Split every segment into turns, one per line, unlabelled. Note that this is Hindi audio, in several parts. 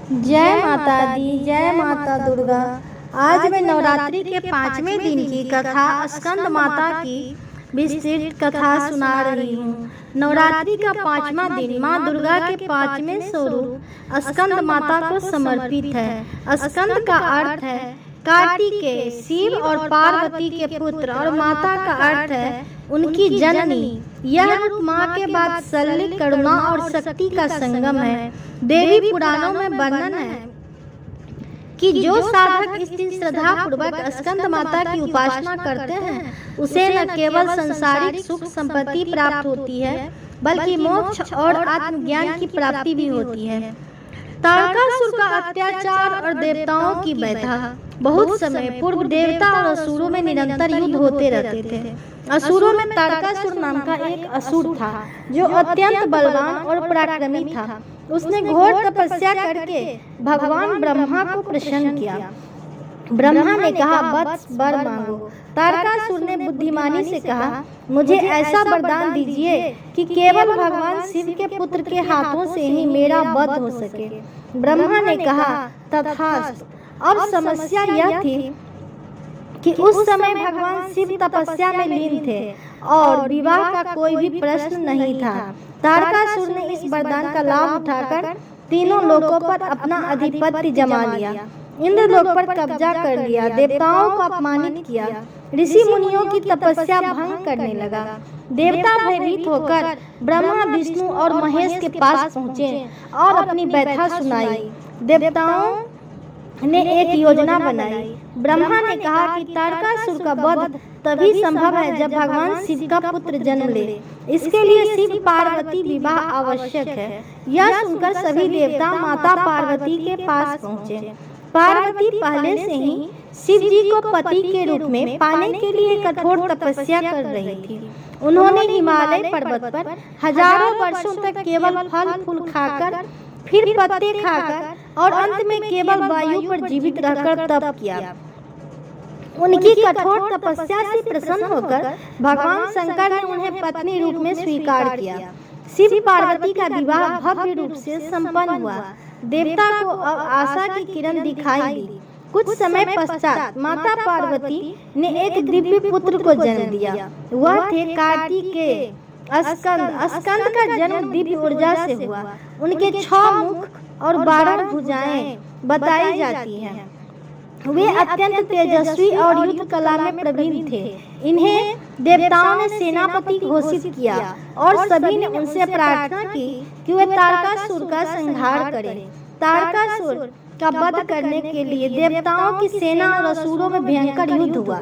जय माता दी, जय माता दुर्गा। आज मैं नवरात्रि के 5वें दिन की कथा स्कंद माता की विस्तृत कथा सुना रही हूँ। नवरात्रि का 5वां दिन माँ दुर्गा के 5वें स्वरूप स्कंद माता को समर्पित है। स्कंद का अर्थ है कार्तिकेय, शिव और पार्वती के पुत्र, और माता का अर्थ है उनकी जननी। यह रूप माँ के बाद शल्य, करुणा और शक्ति का संगम है। देवी पुराणों में वर्णन है कि जो साधक इस दिन श्रद्धा पूर्वक स्कंद माता की उपासना करते हैं उसे न केवल संसारिक सुख संपत्ति प्राप्त होती है बल्कि मोक्ष और आत्मज्ञान की प्राप्ति भी होती है। तारकासुर का अत्याचार और देवताओं की व्यथा। बहुत समय पूर्व देवता और असुरों में निरंतर युद्ध होते रहते थे। असुरों में तारकासुर नाम का एक असुर था जो अत्यंत बलवान और पराक्रमी था। उसने घोर तपस्या करके भगवान ब्रह्मा को प्रसन्न किया। ब्रह्मा ने कहा, वत्स वर मांगो। तारकासुर ने बुद्धिमानी से कहा, मुझे ऐसा वरदान दीजिए कि केवल भगवान शिव के पुत्र के हाथों से ही मेरा वध हो सके। ब्रह्मा ने कहा, तथास्तु। अब समस्या यह थी कि उस समय भगवान शिव तपस्या में लीन थे और विवाह का कोई भी प्रश्न नहीं था। तारकासुर ने इस वरदान का लाभ उठाकर तीनों लोकों पर अपना अधिपत्य जमा लिया। इंद्रलोक पर कब्जा कर लिया, देवताओं को अपमानित किया, ऋषि मुनियों की तपस्या भंग करने लगा। देवता भयभीत होकर ब्रह्मा, विष्णु और महेश के पास पहुँचे और अपनी व्यथा सुनाई। देवताओं ने एक योजना बनाई। ब्रह्मा ने कहा कि तारकासुर का वध तभी संभव है जब भगवान शिव का पुत्र जन्म ले। इसके लिए शिव पार्वती विवाह आवश्यक है। यह सुनकर सभी देवता माता पार्वती के पास पहुँचे। पार्वती पहले से ही शिव जी को पति के रूप में पाने के लिए कठोर तपस्या कर रही थी। उन्होंने हिमालय पर्वत पर हजारों वर्षों तक केवल फल फूल खाकर, फिर पत्ते खाकर और अंत में केवल वायु पर जीवित रहकर तप किया। उनकी कठोर तपस्या से प्रसन्न होकर भगवान शंकर ने उन्हें पत्नी रूप में स्वीकार किया। शिव पार्वती का विवाह भव्य रूप से संपन्न हुआ। देवता को अब आशा की किरण दिखाई दी। कुछ समय पश्चात माता पार्वती ने एक दिव्य पुत्र को जन्म दिया। वह थे कार्तिकेय स्कंद। स्कंद का जन्म दिव्य ऊर्जा से हुआ। उनके 6 मुख और 12 भुजाएं बताई जाती हैं। वे अत्यंत तेजस्वी और युद्ध कला में प्रवीण थे। इन्हें देवताओं ने सेनापति घोषित किया और सभी ने उनसे प्रार्थना की कि वे तारकासुर का संहार करें। तारकासुर का वध करने के लिए देवताओं की सेना और असुरों में भयंकर युद्ध हुआ।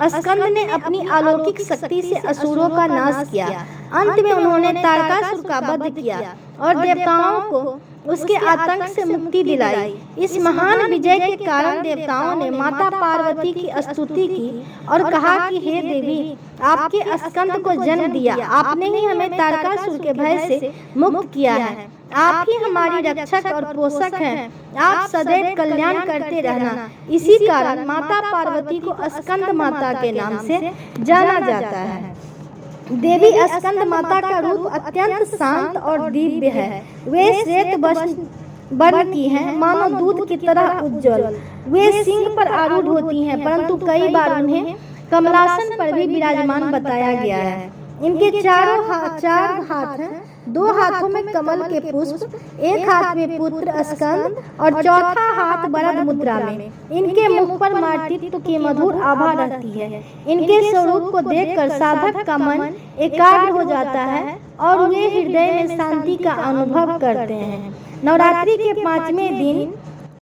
स्कंद ने अपनी अलौकिक शक्ति से असुरों का नाश किया। अंत में उन्होंने तारकासुर का वध किया और देवताओं को उसके आतंक से मुक्ति दिलाई। इस महान विजय के कारण देवताओं ने माता पार्वती की स्तुति की और कहा कि हे देवी, आपके स्कंद को जन्म दिया, आपने ही हमें तारकासुर के भय से मुक्त किया है। आप ही हमारी रक्षक और पोषक हैं। आप सदैव कल्याण करते रहना। इसी कारण माता पार्वती को स्कंद माता के नाम से जाना जाता है। देवी स्कंद माता का रूप अत्यंत शांत और दिव्य है। वे श्वेत वर्ण की हैं, मानो दूध की तरह उज्जवल। वे सिंह पर आरूढ़ होती हैं, परंतु कई बार उन्हें कमलासन पर भी विराजमान बताया गया है। इनके 4 हाथ हैं, 2 हाथों में कमल के पुष्प, 1 हाथ में पुत्र स्कंद और चौथा हाथ वरद मुद्रा में। इनके मुख पर मातृत्व की मधुर आभा रहती है। इनके स्वरूप को देखकर साधक का मन एकाग्र हो जाता है और वे हृदय में शांति का अनुभव करते हैं। नवरात्रि के 5वें दिन